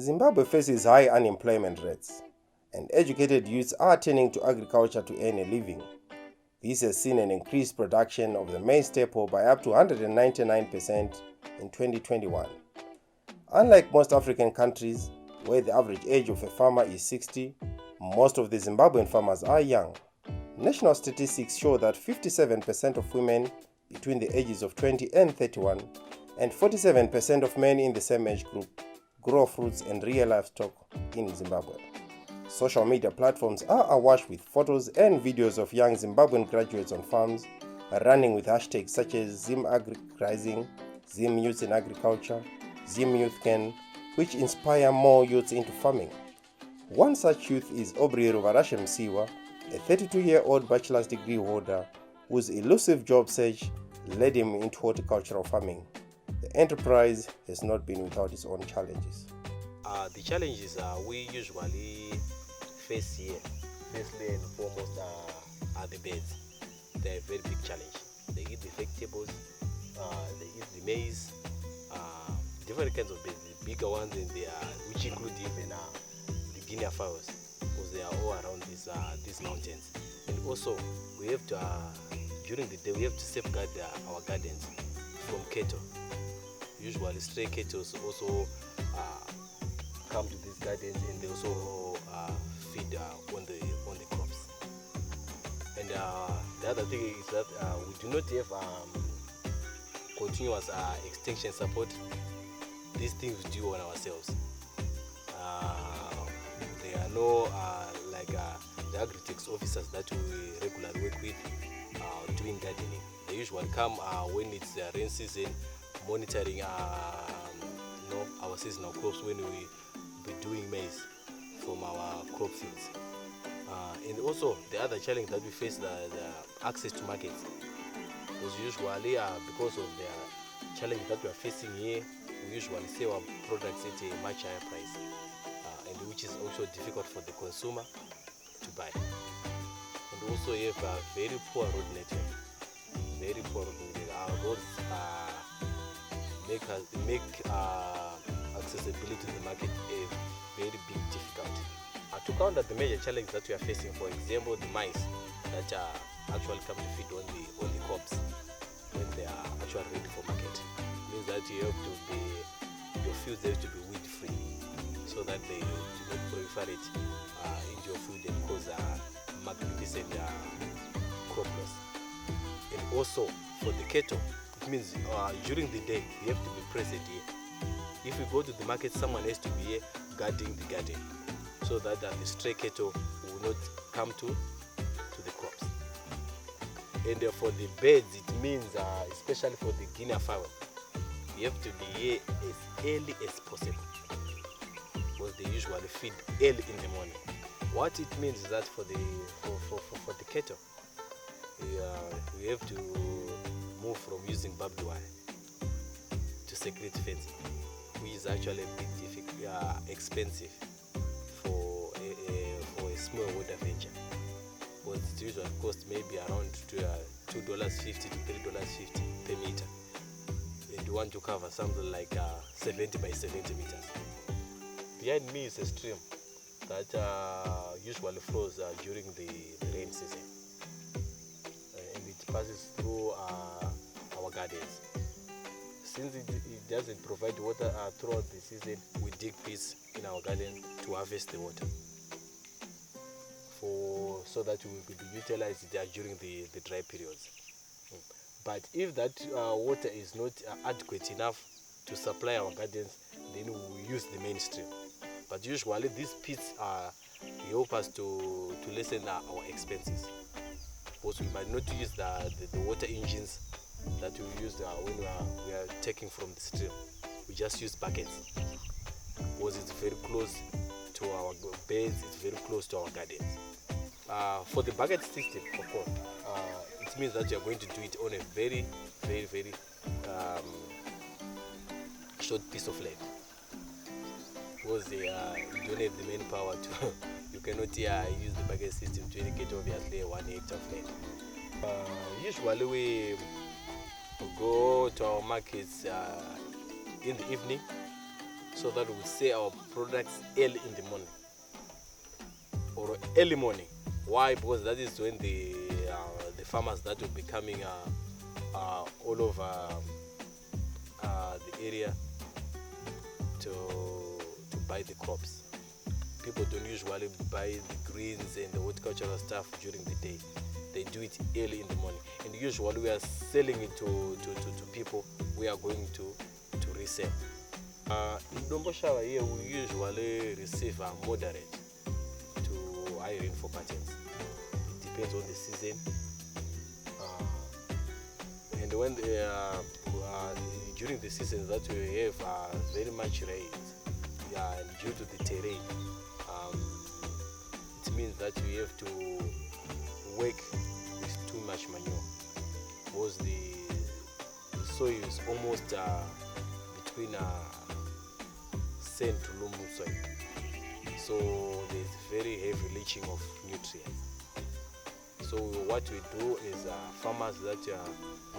Zimbabwe faces high unemployment rates, and educated youths are turning to agriculture to earn a living. This has seen an increased production of the maize staple by up to 199% in 2021. Unlike most African countries, where the average age of a farmer is 60, most of the Zimbabwean farmers are young. National statistics show that 57% of women between the ages of 20 and 31 and 47% of men in the same age group grow fruits and rear livestock in Zimbabwe. Social media platforms are awash with photos and videos of young Zimbabwean graduates on farms running with hashtags such as ZimAgriRising, Zim Youth in Agriculture, Zim Youth Can, which inspire more youths into farming. One such youth is Aubrey Ruvarashe Msiwa, a 32-year-old bachelor's degree holder whose elusive job search led him into horticultural farming. The enterprise has not been without its own challenges. The challenges we usually face here, firstly and foremost, are the birds. They're a very big challenge. They eat the vegetables, they eat the maize, different kinds of birds, the bigger ones, and which include even the Guinea fowls, because they are all around these mountains. And also, we have to, during the day, we have to safeguard our gardens from cattle. Usually, stray cattle also come to these gardens, and they also feed on the crops. And the other thing is that we do not have continuous extension support. These things we do on ourselves. There are no the agri-tech officers that we regularly work with doing gardening. They usually come when it's rain season, monitoring our seasonal crops when we be doing maize from our crop fields. And also the other challenge that we face the access to markets, because usually because of the challenge that we are facing here, we usually sell our products at a much higher price, and which is also difficult for the consumer to buy. And also we have a very poor road network. Very poor road network. Our roads make accessibility to the market a very big difficulty. To counter the major challenges that we are facing, for example, the mice that actually come to feed on the crops when they are actually ready for market, means that your fields have to be weed free, so that they do not proliferate into your food and cause magnificent crop loss. And also for the cattle, it means during the day you have to be present here. If you go to the market, someone has to be here guarding the garden, so that the stray cattle will not come to the crops. And for the birds, it means, especially for the Guinea fowl, you have to be here as early as possible, because they usually feed early in the morning. What it means is that for the cattle, we have to move from using barbed wire to security fence, which is actually a bit expensive for a small water venture, but it usually costs maybe around $2.50 to $3.50 per meter, and you want to cover something like 70 by 70 meters. Behind me is a stream that usually flows during the rain season, and it passes through our gardens. Since it doesn't provide water throughout the season, we dig pits in our garden to harvest the water, so that we will utilize it during the dry periods. But if that water is not adequate enough to supply our gardens, then we will use the mainstream. But usually these pits help us to lessen our expenses, because we might not use the water engines that we use when we are taking from the stream. We just use buckets, because it's very close to our beds, it's very close to our gardens. For the bucket system, of course, it means that you are going to do it on a very, very, very short piece of land, because you don't have the manpower to. You cannot use the bucket system to irrigate obviously 1 hectare of land. Usually we go to our markets in the evening so that we sell our products early in the morning or early morning. Why? Because that is when the farmers that will be coming all over the area to buy the crops. People don't usually buy the greens and the horticultural stuff during the day. They do it early in the morning, and usually we are selling it to people we are going to resell. In Domboshawa here we usually receive a moderate to high rainfall patterns. It depends on the season. And when during the season that we have very much rain, and due to the terrain, it means that we have to work with too much manure, because the soil is almost between sand to loam soil, so there's very heavy leaching of nutrients. So what we do is farmers that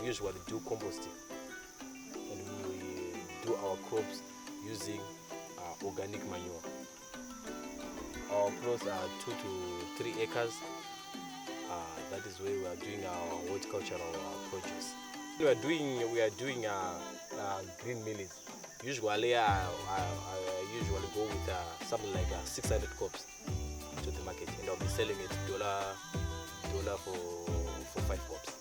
we usually do composting, and we do our crops using organic manure. Our plots are 2 to 3 acres. That is where we are doing our horticultural produce. We are doing green millings. Usually I usually go with something like 600 crops to the market, and I'll be selling it $1 for 5 crops.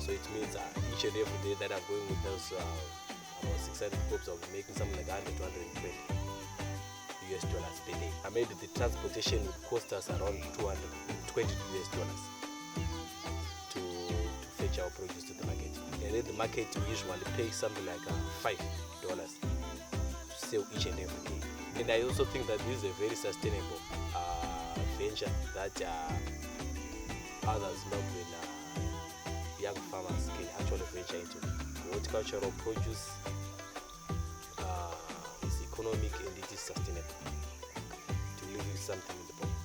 So it means each and every day that I'm going with those about 600 crops, I'll be making something like 100 to 120 US dollars per day. I made the transportation would cost us around $220 US dollars to fetch our produce to the market. And in the market we usually pay something like $5 to sell each and every day. And I also think that this is a very sustainable venture that others not when young farmers can actually venture into. Horticultural produce is economic and it is sustainable to live with something in the pocket.